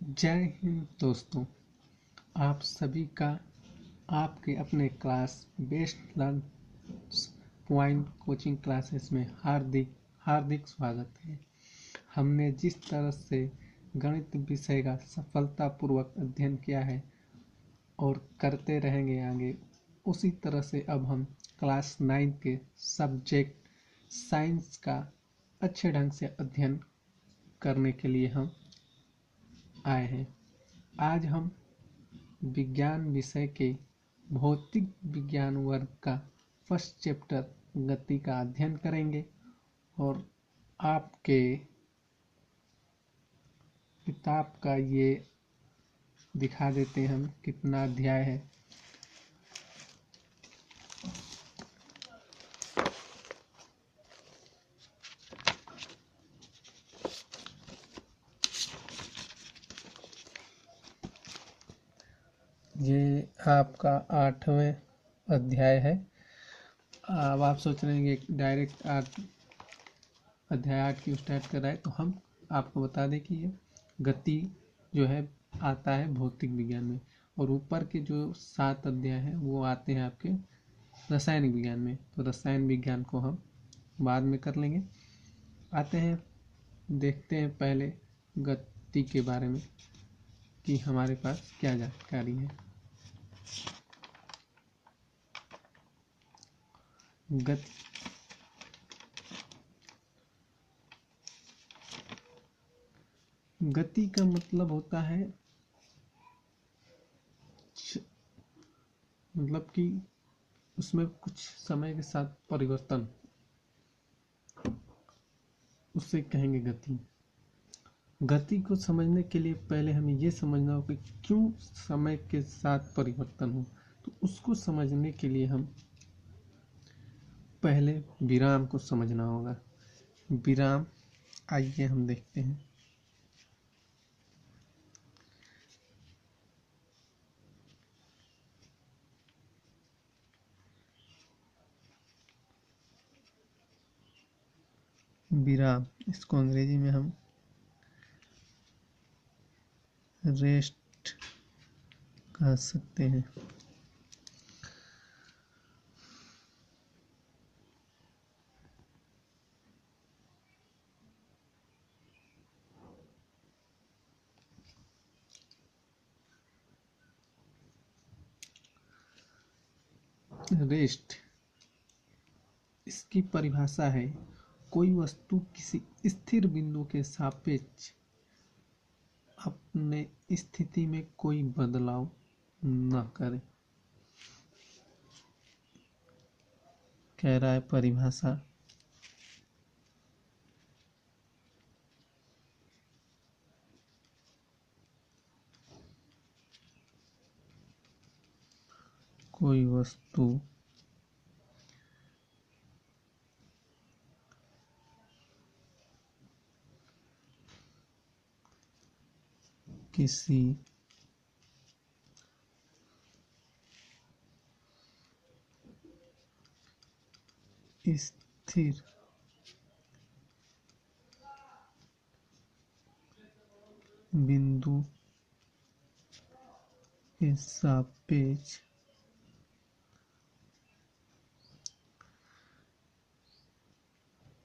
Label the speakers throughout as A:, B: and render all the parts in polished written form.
A: जय हिंद दोस्तों। आप सभी का आपके अपने class best learn point coaching classes में हार्दिक हार्दिक स्वागत है। हमने जिस तरह से गणित विषय का सफलतापूर्वक अध्ययन किया है और करते रहेंगे आगे, उसी तरह से अब हम क्लास 9 के सब्जेक्ट साइंस का अच्छे ढंग से अध्ययन करने के लिए हम आए हैं। आज हम विज्ञान विषय के भौतिक विज्ञान वर्ग का फर्स्ट चैप्टर गति का अध्ययन करेंगे और आपके किताब का ये दिखा देते हैं हम कितना अध्याय है। ये आपका 8वें अध्याय है। अब आप सोच रहे हैं कि डायरेक्ट अध्याय 8 की स्टार्ट कर रहा है, तो हम आपको बता दें कि ये गति जो है आता है भौतिक विज्ञान में, और ऊपर के जो 7 अध्याय हैं वो आते हैं आपके रासायनिक विज्ञान में। तो रसायन विज्ञान को हम बाद में कर लेंगे। आते हैं, देखते हैं पहले गति के बारे में कि हमारे पास क्या जानकारी है। गति का मतलब होता है मतलब कि उसमें कुछ समय के साथ परिवर्तन, उससे कहेंगे गति। गति को समझने के लिए पहले हमें ये समझना होगा कि क्यों समय के साथ परिवर्तन हो। तो उसको समझने के लिए हम पहले विराम को समझना होगा। विराम, आइए हम देखते हैं। विराम, इसको अंग्रेजी में हम रेस्ट कह सकते हैं। रेस्ट, इसकी परिभाषा है कोई वस्तु किसी स्थिर बिंदु के सापेक्ष अपने स्थिति में कोई बदलाव न करे। कह रहा है परिभाषा, कोई वस्तु किसी स्थिर बिंदु के सापेक्ष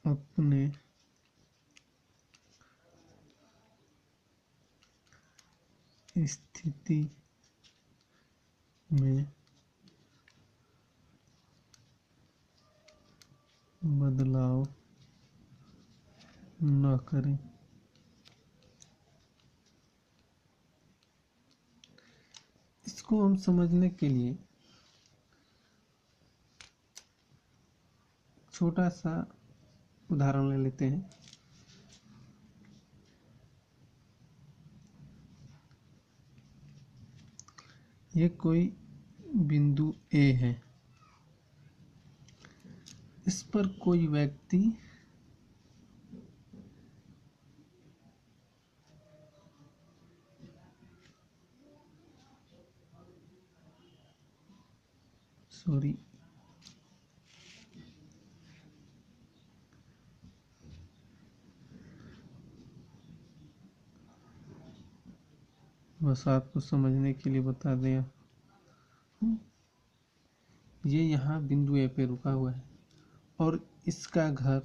A: अपने स्थिति में बदलाव न करें। इसको हम समझने के लिए छोटा सा उदाहरण ले लेते हैं। ये कोई बिंदु ए है, इस पर कोई व्यक्ति सॉरी बस आपको समझने के लिए बता दिया। ये यहाँ बिंदु ए पे रुका हुआ है और इसका घर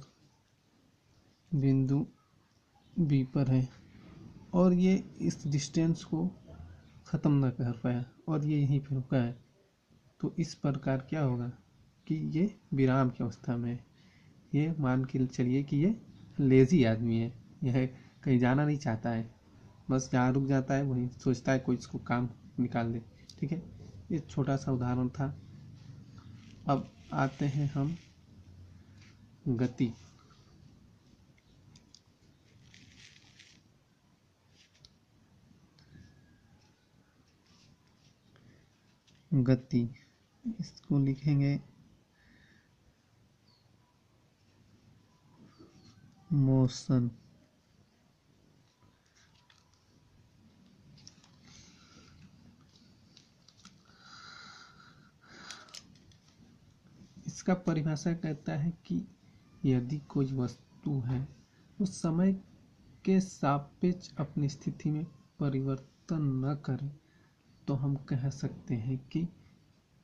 A: बिंदु बी पर है और ये इस डिस्टेंस को ख़त्म ना कर पाया और ये यहीं पे रुका है। तो इस प्रकार क्या होगा कि ये विराम की अवस्था में है। ये मान के चलिए कि ये लेजी आदमी है, यह कहीं जाना नहीं चाहता है, बस जहाँ रुक जाता है वहीं सोचता है कोई इसको काम निकाल दे। ठीक है, ये छोटा सा उदाहरण था। अब आते हैं हम गति। गति इसको लिखेंगे मोशन। इसका परिभाषा कहता है कि यदि कोई वस्तु है वो समय के सापेक्ष अपनी स्थिति में परिवर्तन न करे तो हम कह सकते हैं कि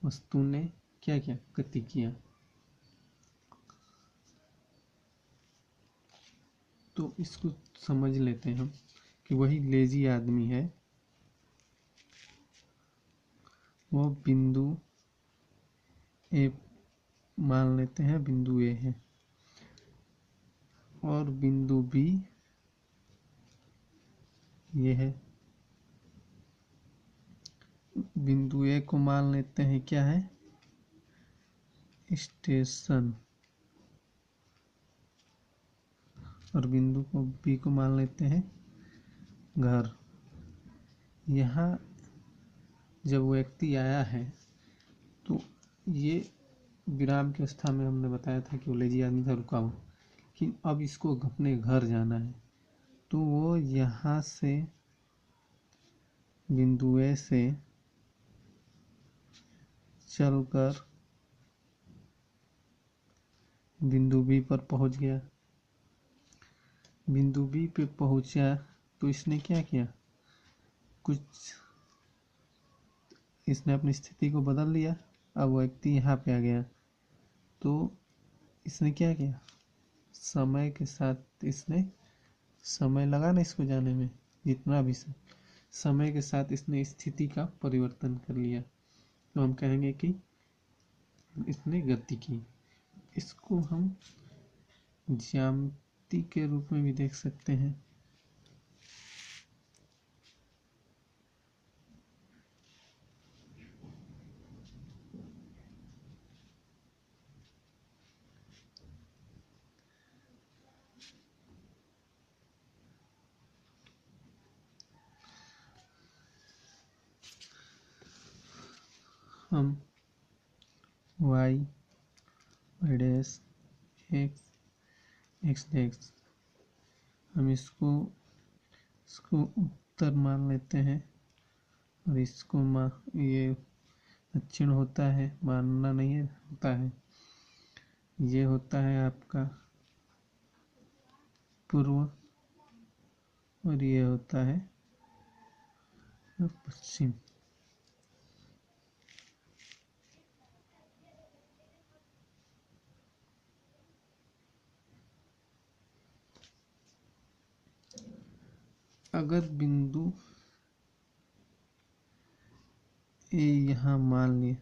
A: वस्तु ने क्या किया, गति किया। तो इसको समझ लेते हैं हम कि वही लेजी आदमी है, वो बिंदु ए मान लेते हैं, बिंदु ए है और बिंदु बी ये है। बिंदु ए को मान लेते हैं क्या है, स्टेशन, और बिंदु को बी को मान लेते हैं घर। यहाँ जब वो व्यक्ति आया है तो ये विराम की अवस्था में हमने बताया था कि वो लेजी आदमी था, रुका हुआ, लेकिन अब इसको अपने घर जाना है तो वो यहाँ से बिंदु ए से चलकर बिंदु बी पर पहुंच गया। बिंदु बी पे पहुंचा तो इसने क्या किया, कुछ इसने अपनी स्थिति को बदल लिया। अब व्यक्ति यहाँ पे आ गया तो इसने क्या किया, समय के साथ इसने, समय लगा ना इसको जाने में, जितना भी समय के साथ इसने स्थिति का परिवर्तन कर लिया तो हम कहेंगे कि इसने गति की। इसको हम ज्यामिति के रूप में भी देख सकते हैं। हम y डैश x डैश, हम इसको उत्तर मान लेते हैं और इसको ये दक्षिण होता है, मानना नहीं है, होता है। ये होता है आपका पूर्व और ये होता है पश्चिम। अगर बिंदु ए यहाँ मान लिए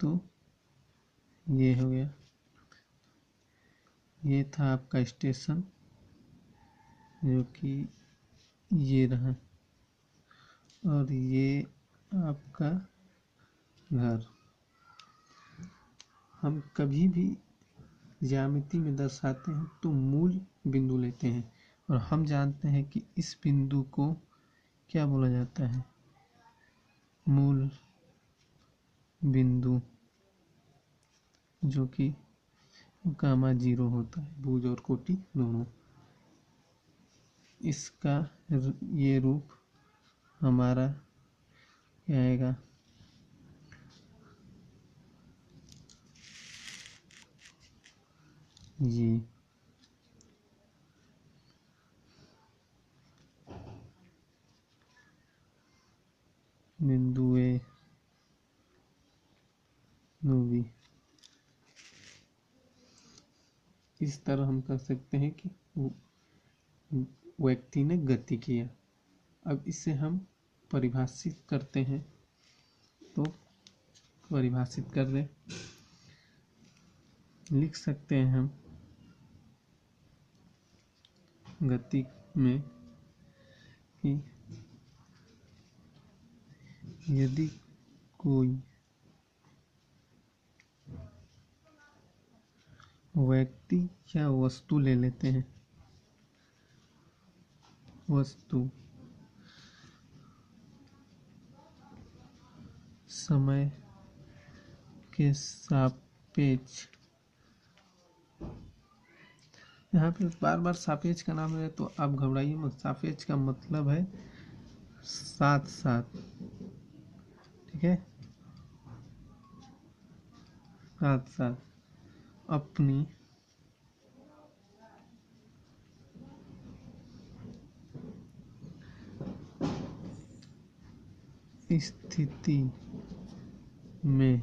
A: तो ये हो गया, ये था आपका स्टेशन जो कि ये रहा और ये आपका घर। हम कभी भी ज्यामिति में दर्शाते हैं तो मूल बिंदु लेते हैं और हम जानते हैं कि इस बिंदु को क्या बोला जाता है, मूल बिंदु, जो कि गामा जीरो होता है, भुज और कोटि दोनों। इसका ये रूप हमारा क्या आएगा, ये बिंदु ए बिंदु बी। इस तरह हम कर सकते हैं कि व्यक्ति ने गति किया। अब इसे हम परिभाषित करते हैं, तो परिभाषित कर दें, लिख सकते हैं हम गति में कि यदि कोई व्यक्ति या वस्तु ले लेते हैं, वस्तु समय के सापेक्ष, यहाँ पे बार बार सापेक्ष का नाम है तो आप घबराइए मत। सापेक्ष का मतलब है साथ साथ, ठीक है, साथ साथ अपनी स्थिति में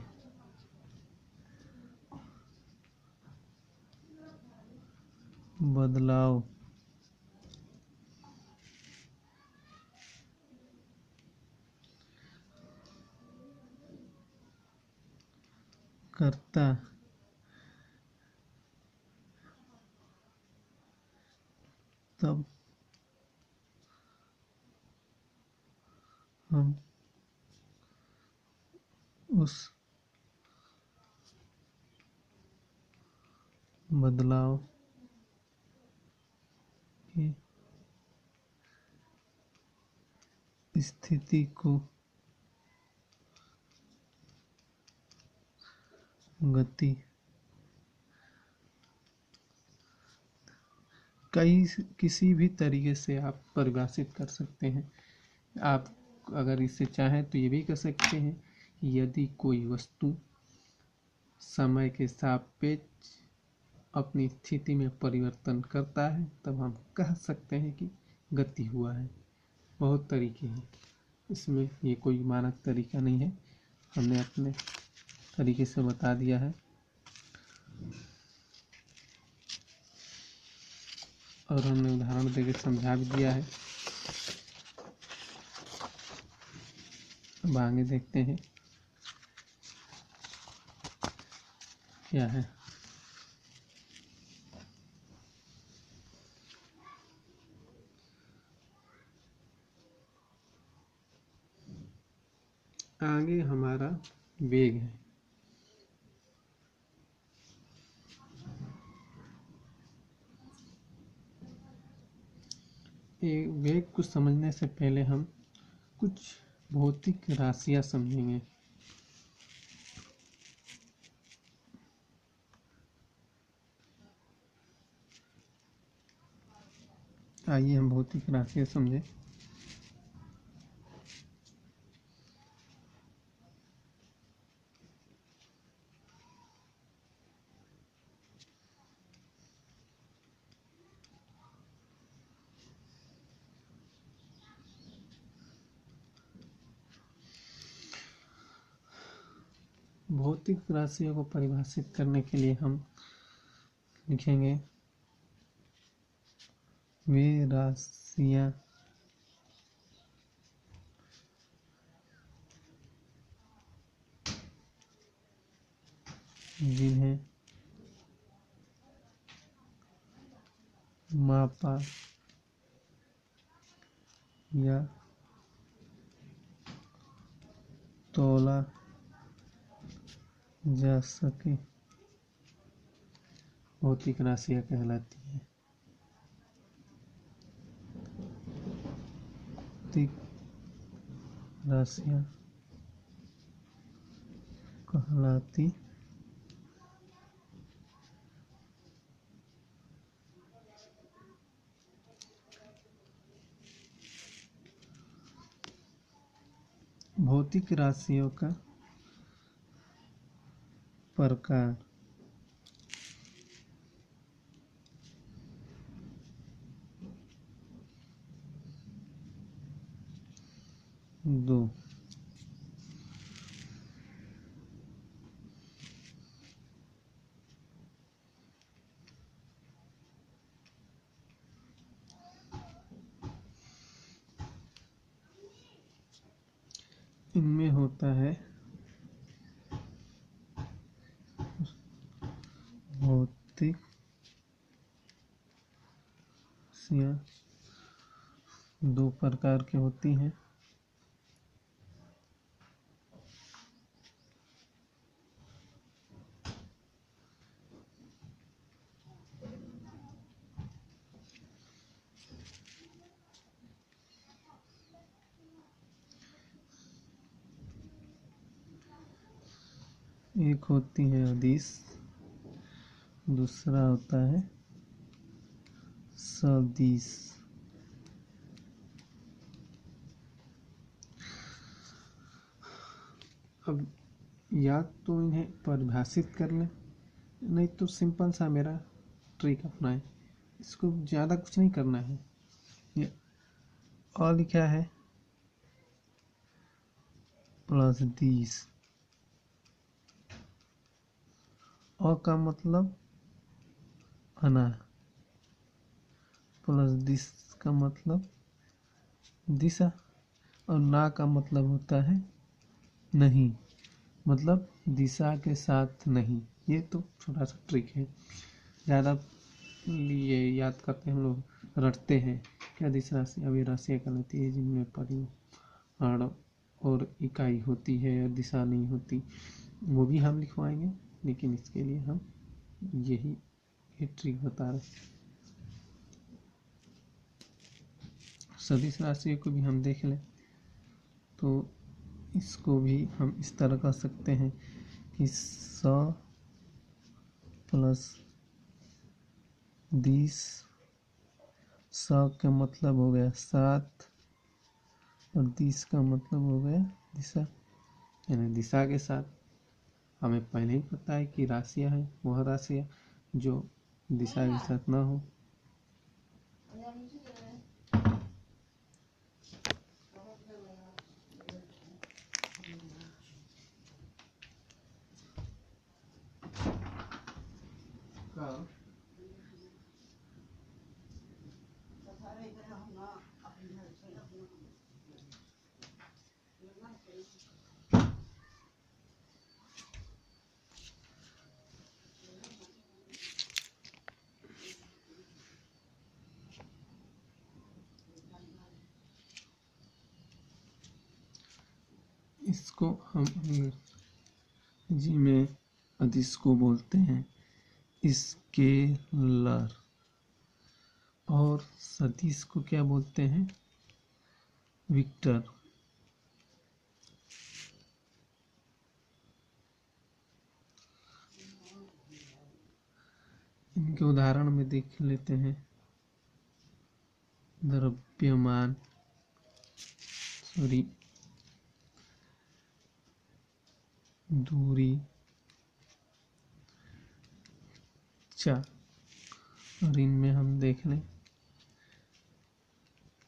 A: बदलाव करता तब हम उस बदलाव की स्थिति को गति, किसी भी तरीके से आप परिभाषित कर सकते हैं। आप अगर इसे चाहें तो ये भी कर सकते हैं, यदि कोई वस्तु समय के सापेक्ष अपनी स्थिति में परिवर्तन करता है तब हम कह सकते हैं कि गति हुआ है। बहुत तरीके हैं, इसमें ये कोई मानक तरीका नहीं है, हमने अपने तरीके से बता दिया है और हमने उदाहरण देकर समझा भी दिया है। अब आगे देखते हैं क्या है। आगे हमारा वेग है। वेग को समझने से पहले हम कुछ भौतिक राशियां समझेंगे। आइए हम भौतिक राशियां समझें। भौतिक राशियों को परिभाषित करने के लिए हम लिखेंगे वे राशियां जिन्हें मापा या तौला जा सके भौतिक राशियां कहलाती हैं। भौतिक राशियां कहलाती भौतिक राशियों का प्रकार। दो इनमें होता है भौतिक राशियाँ दो प्रकार की होती हैं। एक होती है अदिश, दूसरा होता है सदिश। अब या तो इन्हें परिभाषित कर लें, नहीं तो सिंपल सा मेरा ट्रिक अपनाएं। इसको ज़्यादा कुछ नहीं करना है। ये अ लिखा है प्लस दिस, अ का मतलब अना, प्लस दिस का मतलब दिशा, और ना का मतलब होता है नहीं, मतलब दिशा के साथ नहीं। ये तो छोटा सा ट्रिक है, ज़्यादा ये याद करते हम लोग रटते हैं। क्या दिश राशि अभी राशियाँ कहलाती है जिनमें परिमाण और इकाई होती है और दिशा नहीं होती, वो भी हम लिखवाएंगे, लेकिन इसके लिए हम यही ये ट्रिक बता रहे हैं। सदिश राशियों को भी हम देख लें तो इसको भी हम इस तरह कर सकते हैं कि 100 प्लस 20, 100 का मतलब हो गया 7 और 20 का मतलब हो गया दिशा, यानी दिशा के साथ। हमें पहले ही पता है कि राशियाँ हैं वह राशियाँ जो दिशा के साथ ना हो। इसको हम अंग्रेजी में अदिश को बोलते हैं स्केलर, और सदिश को क्या बोलते हैं विक्टर। इनके उदाहरण में देख लेते हैं। द्रव्यमान, दूरी, चा, और इनमें हम देख लें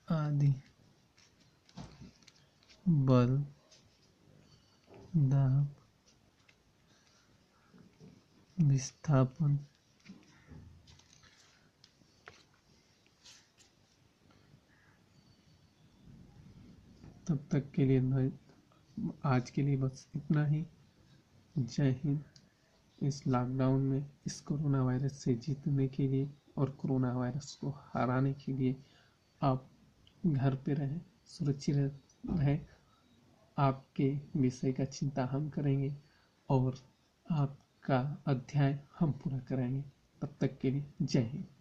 A: आदि, बल, दाब, विस्थापन। तब तक के लिए आज के लिए बस इतना ही। जय हिंद। इस लॉकडाउन में इस कोरोना वायरस से जीतने के लिए और कोरोना वायरस को हराने के लिए आप घर पे रहें, सुरक्षित रहें। आपके विषय का चिंता हम करेंगे और आपका अध्याय हम पूरा कराएंगे। तब तक के लिए जय हिंद।